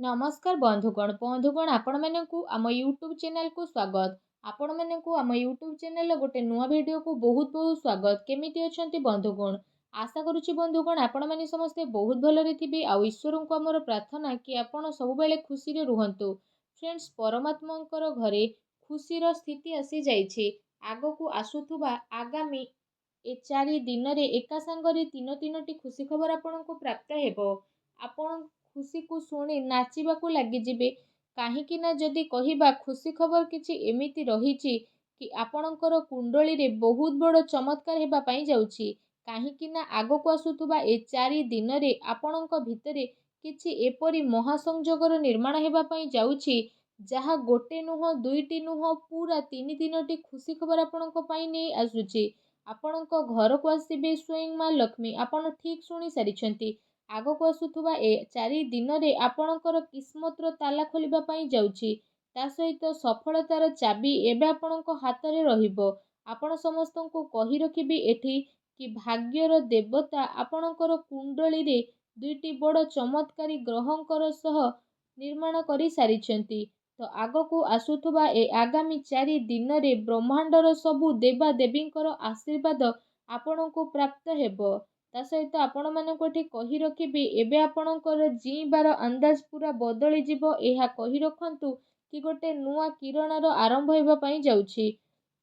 नमस्कार बंधुगण आपण मानकु आम यूट्यूब चैनल को स्वागत। आपण मानकु आम यूट्यूब चैनल गोटे नुआ वीडियो को बहुत बहुत स्वागत। केमिति अछंती बंधुगण? आशा करुछि बंधुगण आपण माने समस्ते बहुत भलरे थिबे। आ ईश्वर को हमर प्रार्थना कि आपण सब बेले खुशी रे रुहंतु। फ्रेंड्स, परमात्मांकर घरे खुशीर स्थिति आसी जाइछि। आगो को आसुथुबा आगामी ए 4 दिन रे एका संगरे तीनोटी खुशी खबर आपण को प्राप्त हेबो। आपण खुशी को शुणी नाचिबाकू लागिजिबे। काहींकि ना जदि कहिबा खुशी खबर किछि एमिति रहिछि कि आपणकर कुंडली रे बहुत बड़ चमत्कार हेबा पई जाउछि। काहींकि ना आगो को आसुथुबा ए 4 दिन रे आपणक भितरे किछि एपरि महासंजोगर निर्माण हेबा पई जाउछि जहा गोटे नुह दुईटी नुह पूरा 3 खुशी खबर आपणक पई नै आसुछि। आपणक घर को आसीबे स्वयं मां लक्ष्मी। आपण ठीक सुनी सारिछंती। आगो को आसुथुबा ए 4 दिन रे आपणकर किस्मतर ताला खोलिबा पई जाउछि। ता सहित सफलतार चाबी एबे आपणक हाथ रे रहिबो। आपण समस्तंको कहि रखिबी एठी कि भाग्यर देवता आपणकर कुंडली रे दुईटी बड़ चमत्कारी ग्रहंकर सह निर्माण करि सारिछंती। तो आगो को आसुथुबा ए आगामी 4 दिन रे ब्रह्मांडर सबु देवा देवींकर आशीर्वाद आपणको प्राप्त हेबो। ता सहित आपण मानक एठी कहि रखिबी एबे आपणकर जीवार अंदाज पूरा बदली जिवो। एहा कहि रखंतु कि गोटे नुआ किरणर आरंभ हेबा पई जाउछि।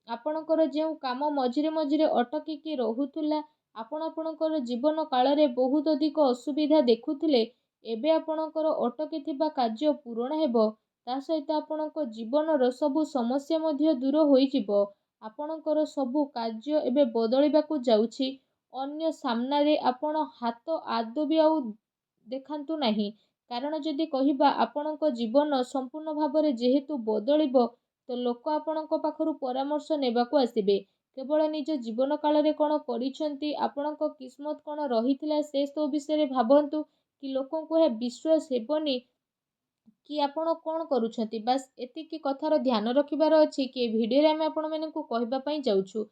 आपणकर जेउ काम मझिरे मझिरे अटकिकी रहुतुला, आपणकर जीवन काल रे बहुत अधिक असुविधा देखुथिले, एबे आपणकर अटकी थिबा कार्य पूर्ण हेबो। ता सहित आपणक जीवनर सबु समस्या मध्य दूर होई जिवो। आपणकर सबु कार्य एबे बदलिबाकू जाउछि। अन्य सामना रे आपण हाथ आदो भी आउ देखांतु नाही। कारण जदि कहिबा आपणक जीवन संपूर्ण भाबरे जेहेतु बदलिबो तो लोक आपणक पाखरु परामर्श नेबाकू आसिबे। केवल निज जीवन काल रे कोन करिसंती, आपणक किस्मत कोन रहिथिला से सब विषय भाबंतु कि लोकों को हे विश्वास हेबनी कि आपण कोन करूछंती। बस एतिकी कथार ध्यान रखिबार अछि कि वीडियो रे हम आपण मानकू कहबा पई जाउछु।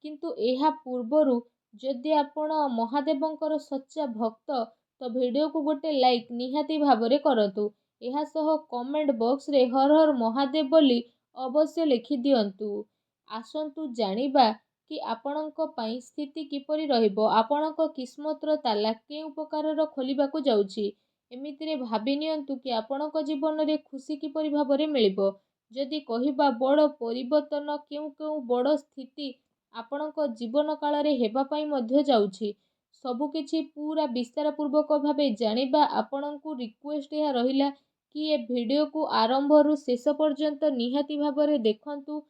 किंतु एहा पूर्वरु जदि आपण महादेवंकर सच्चा भक्त तो वीडियो को गोटे लाइक निहाती भाबरे करतु। एहा सह कमेंट बॉक्स रे हर हर महादेव बोली अवश्य लिखि दियंतु। आसंतु जानिबा कि आपणक पई स्थिति किपरि रहिबो, आपणक किस्मतर ताला केउ प्रकारर खोलिबाकू जाउछि। एमितिरे भाबि नियंतु कि आपणक जीवन रे खुशी किपरि भाबरे मिलिबो। जदि कहिबा बड़ परिवर्तन केउ केउ बड़ स्थिति आपणक जीवन काल रे हेबा पई मध्य जाउछि। सबु किछि पूरा विस्तार पूर्वक भाबे जानिबा आपणकू रिक्वेस्ट या रहिला कि ए वीडियो को आरंभ रु शेष पर्यंत निहाती भाबरे देखंतु।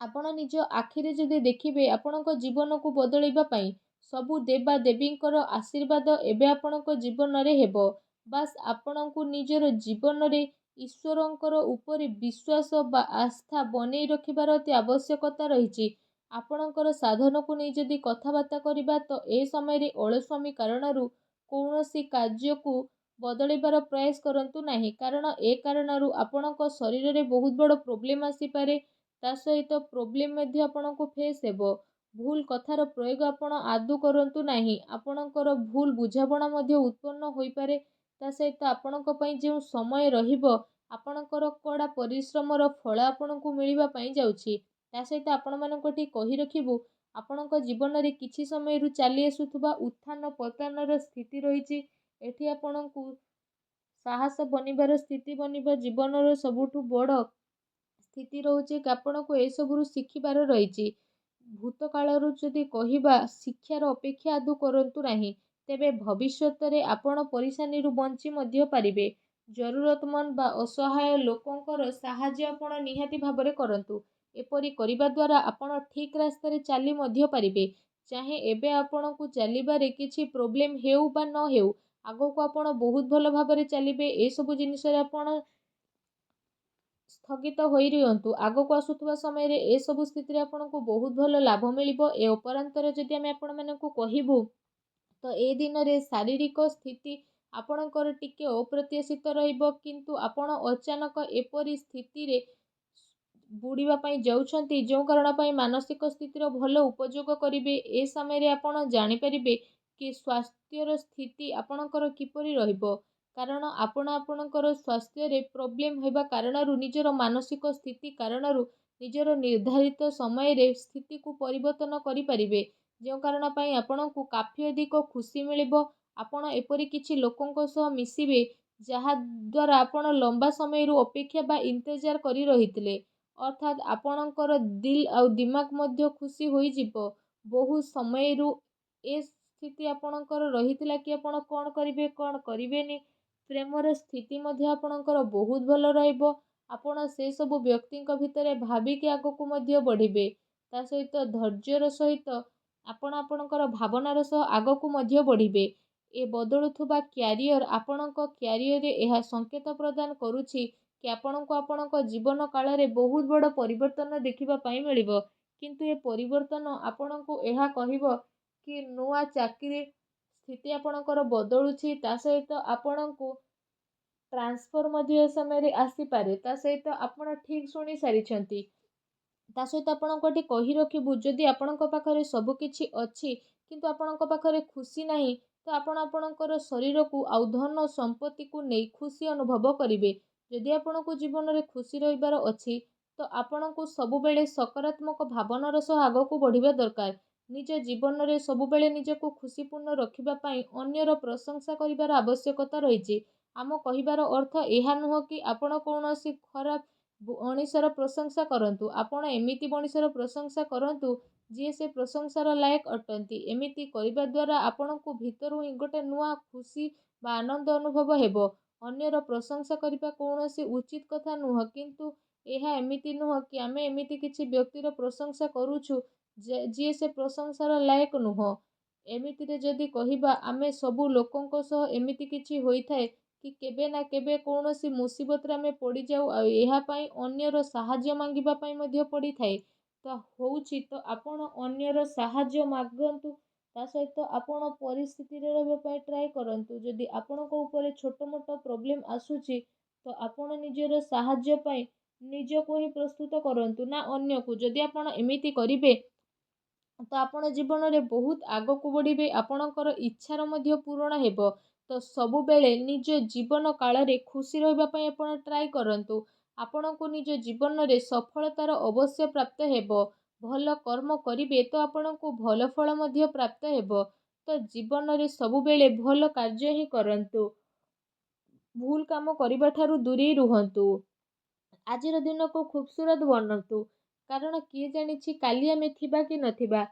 आपण निज आखिरे जदि देखिबे आपणक जीवन को बदलैबा पई सबु देवा देवींकर आशीर्वाद एबे आपणक जीवन रे हेबो। बास आपणकू निजर जीवन रे ईश्वरंकर ऊपर विश्वास बा आस्था बनै रखिबार अति आवश्यकता रहिछि। आपणकर साधन को नै जदि कथाबार्ता करिबा तो ए समय रे अलस्वामी कारणरू कौनसी कार्य को बदलैबार प्रयास करंतु नाही। कारण ए कारणरू आपणक शरीर रे बहुत बड़ प्रॉब्लम आसी पारे। ता सहित प्रॉब्लम मध्ये आपणको फेस हेबो। भूल कथार प्रयोग आपण आदु करंतु नाही। आपणकर भूल बुझाबणा मध्ये उत्पन्न होई पारे। ता सहित आपणक पई जे समय रहिबो आपणकर कड़ा परिश्रमर फल आपणको मिलिबा पई जाउछि। ता सहित आपण मानक ठी कहि रखिबु आपणक जीवन रे किछि समय रु चाली आसुथुबा उत्थान पतनर स्थिति रहिछि। एठी आपणको साहस बनिबार स्थिति बनिबा जीवनर सबुठु बड़ स्थिति रहउछि कि आपणको ए सबरु शिखिबार रहिछि। भूत कालरू जदि कहिबा शिक्षार अपेक्षा आदु करंतु नाही, तेबे भविष्यत रे आपण परिसानी रु बंची मध्य पारिबे। जरूरतमंद बा असहाय लोकंकर साहाय्य आपण निहाती भाबरे करंतु। एपरि करिबा द्वारा आपण ठीक रास्ता रे चाली मध्य पारिबे। चाहे एबे आपणकू चलिबारे किछि प्रॉब्लम हेउ बा न हेउ, आगो को आपण बहुत भल भाबरे चलिबे। ए सब जिनिस रे आपण स्थगित होई रियंतु। आगो को आसुथुबा समय रे ए सब स्थिति रे आपणको बहुत भल लाभ मिलिबो। ए उपरांतर जदि हम आपण मानकू कहिबु तो ए दिन रे शारीरिक स्थिति आपणकर टिके अप्रत्याशित रहिबो। किंतु आपण अचानक एपरि स्थिति रे बुड़ीबा पई जाउछंती जो कारण पई मानसिक स्थितिर भल उपयोग करिवे। ए समय रे आपण जानि परिबे कि स्वास्थ्यर स्थिति आपणकर किपरि रहिबो। କାରଣ ଆପଣ ଆପଣଙ୍କର ସ୍ୱାସ୍ଥ୍ୟରେ ପ୍ରୋବ୍ଲେମ୍ ହେବା କାରଣରୁ ନିଜର ମାନସିକ ସ୍ଥିତି କାରଣରୁ ନିଜର ନିର୍ଦ୍ଧାରିତ ସମୟରେ ସ୍ଥିତିକୁ ପରିବର୍ତ୍ତନ କରିପାରିବେ, ଯେଉଁ କାରଣ ପାଇଁ ଆପଣଙ୍କୁ କାଫି ଅଧିକ ଖୁସି ମିଳିବ। ଆପଣ ଏପରି କିଛି ଲୋକଙ୍କ ସହ ମିଶିବେ ଯାହାଦ୍ୱାରା ଆପଣ ଲମ୍ବା ସମୟରୁ ଅପେକ୍ଷା ବା ଇନ୍ତଜାର କରି ରହିଥିଲେ, ଅର୍ଥାତ୍ ଆପଣଙ୍କର ଦିଲ୍ ଆଉ ଦିମାଗ ମଧ୍ୟ ଖୁସି ହୋଇଯିବ। ବହୁ ସମୟରୁ ଏ ସ୍ଥିତି ଆପଣଙ୍କର ରହିଥିଲା କି ଆପଣ କ'ଣ କରିବେ କ'ଣ କରିବେନି, ପ୍ରେମର ସ୍ଥିତି ମଧ୍ୟ ଆପଣଙ୍କର ବହୁତ ଭଲ ରହିବ। ଆପଣ ସେସବୁ ବ୍ୟକ୍ତିଙ୍କ ଭିତରେ ଭାବିକି ଆଗକୁ ମଧ୍ୟ ବଢ଼ିବେ। ତା ସହିତ ଧୈର୍ଯ୍ୟର ସହିତ ଆପଣ ଆପଣଙ୍କର ଭାବନାର ସହ ଆଗକୁ ମଧ୍ୟ ବଢ଼ିବେ। ଏ ବଦଳୁଥିବା କ୍ୟାରିୟର ଆପଣଙ୍କ କ୍ୟାରିୟରରେ ଏହା ସଂକେତ ପ୍ରଦାନ କରୁଛି କି ଆପଣଙ୍କୁ ଆପଣଙ୍କ ଜୀବନ କାଳରେ ବହୁତ ବଡ଼ ପରିବର୍ତ୍ତନ ଦେଖିବା ପାଇଁ ମିଳିବ। କିନ୍ତୁ ଏ ପରିବର୍ତ୍ତନ ଆପଣଙ୍କୁ ଏହା କହିବ କି ନୂଆ ଚାକିରି ସ୍ଥିତି ଆପଣଙ୍କର ବଦଳୁଛି। ତା ସହିତ ଆପଣଙ୍କୁ ଟ୍ରାନ୍ସଫର ମଧ୍ୟ ଏ ସମୟରେ ଆସିପାରେ। ତା ସହିତ ଆପଣ ଠିକ୍ ଶୁଣି ସାରିଛନ୍ତି। ତା ସହିତ ଆପଣଙ୍କୁ ଏଠି କହି ରଖିବୁ, ଯଦି ଆପଣଙ୍କ ପାଖରେ ସବୁ କିଛି ଅଛି କିନ୍ତୁ ଆପଣଙ୍କ ପାଖରେ ଖୁସି ନାହିଁ, ତ ଆପଣ ଆପଣଙ୍କର ଶରୀରକୁ ଆଉ ଧନ ସମ୍ପତ୍ତିକୁ ନେଇ ଖୁସି ଅନୁଭବ କରିବେ। ଯଦି ଆପଣଙ୍କୁ ଜୀବନରେ ଖୁସି ରହିବାର ଅଛି ତ ଆପଣଙ୍କୁ ସବୁବେଳେ ସକାରାତ୍ମକ ଭାବନାର ସହ ଆଗକୁ ବଢ଼ିବା ଦରକାର। ନିଜ ଜୀବନରେ ସବୁବେଳେ ନିଜକୁ ଖୁସିପୂର୍ଣ୍ଣ ରଖିବା ପାଇଁ ଅନ୍ୟର ପ୍ରଶଂସା କରିବାର ଆବଶ୍ୟକତା ରହିଛି। ଆମ କହିବାର ଅର୍ଥ ଏହା ନୁହଁ କି ଆପଣ କୌଣସି ଖରାପ ମଣିଷର ପ୍ରଶଂସା କରନ୍ତୁ। ଆପଣ ଏମିତି ମଣିଷର ପ୍ରଶଂସା କରନ୍ତୁ ଯିଏ ସେ ପ୍ରଶଂସାର ଲାୟକ ଅଟନ୍ତି। ଏମିତି କରିବା ଦ୍ୱାରା ଆପଣଙ୍କୁ ଭିତରୁ ହିଁ ଗୋଟେ ନୂଆ ଖୁସି ବା ଆନନ୍ଦ ଅନୁଭବ ହେବ। ଅନ୍ୟର ପ୍ରଶଂସା କରିବା କୌଣସି ଉଚିତ କଥା ନୁହଁ, କିନ୍ତୁ ଏହା ଏମିତି ନୁହଁ କି ଆମେ ଏମିତି କିଛି ବ୍ୟକ୍ତିର ପ୍ରଶଂସା କରୁଛୁ ଯିଏ ସେ ପ୍ରଶଂସାର ଲାୟକ ନୁହଁ। ଏମିତିରେ ଯଦି କହିବା, ଆମେ ସବୁ ଲୋକଙ୍କ ସହ ଏମିତି କିଛି ହୋଇଥାଏ କି କେବେ ନା କେବେ କୌଣସି ମୁସିବତରେ ଆମେ ପଡ଼ିଯାଉ ଆଉ ଏହା ପାଇଁ ଅନ୍ୟର ସାହାଯ୍ୟ ମାଗିବା ପାଇଁ ମଧ୍ୟ ପଡ଼ିଥାଏ। ତ ଆପଣ ଅନ୍ୟର ସାହାଯ୍ୟ ମାଗନ୍ତୁ। ତା ସହିତ ଆପଣ ପରିସ୍ଥିତିରେ ରହିବା ପାଇଁ ଟ୍ରାଏ କରନ୍ତୁ। ଯଦି ଆପଣଙ୍କ ଉପରେ ଛୋଟ ମୋଟ ପ୍ରୋବ୍ଲେମ୍ ଆସୁଛି ତ ଆପଣ ନିଜର ସାହାଯ୍ୟ ପାଇଁ ନିଜକୁ ହିଁ ପ୍ରସ୍ତୁତ କରନ୍ତୁ, ନା ଅନ୍ୟକୁ। ଯଦି ଆପଣ ଏମିତି କରିବେ ତ ଆପଣ ଜୀବନରେ ବହୁତ ଆଗକୁ ବଢ଼ିବେ। ଆପଣଙ୍କର ଇଚ୍ଛାର ମଧ୍ୟ ପୂରଣ ହେବ। ତ ସବୁବେଳେ ନିଜ ଜୀବନ କାଳରେ ଖୁସି ରହିବା ପାଇଁ ଆପଣ ଟ୍ରାଏ କରନ୍ତୁ। ଆପଣଙ୍କୁ ନିଜ ଜୀବନରେ ସଫଳତାର ଅବଶ୍ୟ ପ୍ରାପ୍ତ ହେବ। ଭଲ କର୍ମ କରିବେ ତ ଆପଣଙ୍କୁ ଭଲ ଫଳ ମଧ୍ୟ ପ୍ରାପ୍ତ ହେବ। ତ ଜୀବନରେ ସବୁବେଳେ ଭଲ କାର୍ଯ୍ୟ ହିଁ କରନ୍ତୁ। ଭୁଲ କାମ କରିବା ଠାରୁ ଦୂରେଇ ରୁହନ୍ତୁ। ଆଜିର ଦିନକୁ ଖୁବସୁରତ ବନାନ୍ତୁ, କାରଣ କିଏ ଜାଣିଛି କାଲି ଆମେ ଥିବା କି ନଥିବା।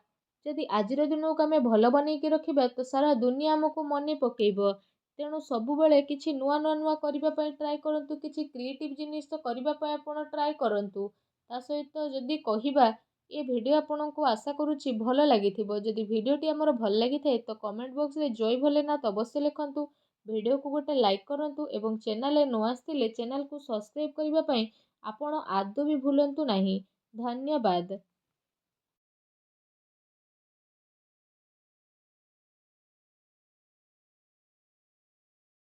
ଯଦି ଆଜିର ଦିନକୁ ଆମେ ଭଲ ବନେଇକି ରଖିବା ତ ସାରା ଦୁନିଆ ଆମକୁ ମନେ ପକେଇବ। ତେଣୁ ସବୁବେଳେ କିଛି ନୂଆ କରିବା ପାଇଁ ଟ୍ରାଏ କରନ୍ତୁ। କିଛି କ୍ରିଏଟିଭ୍ ଜିନିଷ କରିବା ପାଇଁ ଆପଣ ଟ୍ରାଏ କରନ୍ତୁ। ତା ସହିତ ଯଦି କହିବା, ଏ ଭିଡ଼ିଓ ଆପଣଙ୍କୁ ଆଶା କରୁଛି ଭଲ ଲାଗିଥିବ। ଯଦି ଭିଡ଼ିଓଟି ଆମର ଭଲ ଲାଗିଥାଏ ତ କମେଣ୍ଟ ବକ୍ସରେ ଜୟ ଭୋଲେନାଥ ଅବଶ୍ୟ ଲେଖନ୍ତୁ। ଭିଡ଼ିଓକୁ ଗୋଟେ ଲାଇକ୍ କରନ୍ତୁ ଏବଂ ଚ୍ୟାନେଲରେ ନ ଆସିଥିଲେ ଚ୍ୟାନେଲକୁ ସବସ୍କ୍ରାଇବ୍ କରିବା ପାଇଁ ଆପଣ ଆଦୌ ବି ଭୁଲନ୍ତୁ ନାହିଁ। ଧନ୍ୟବାଦ।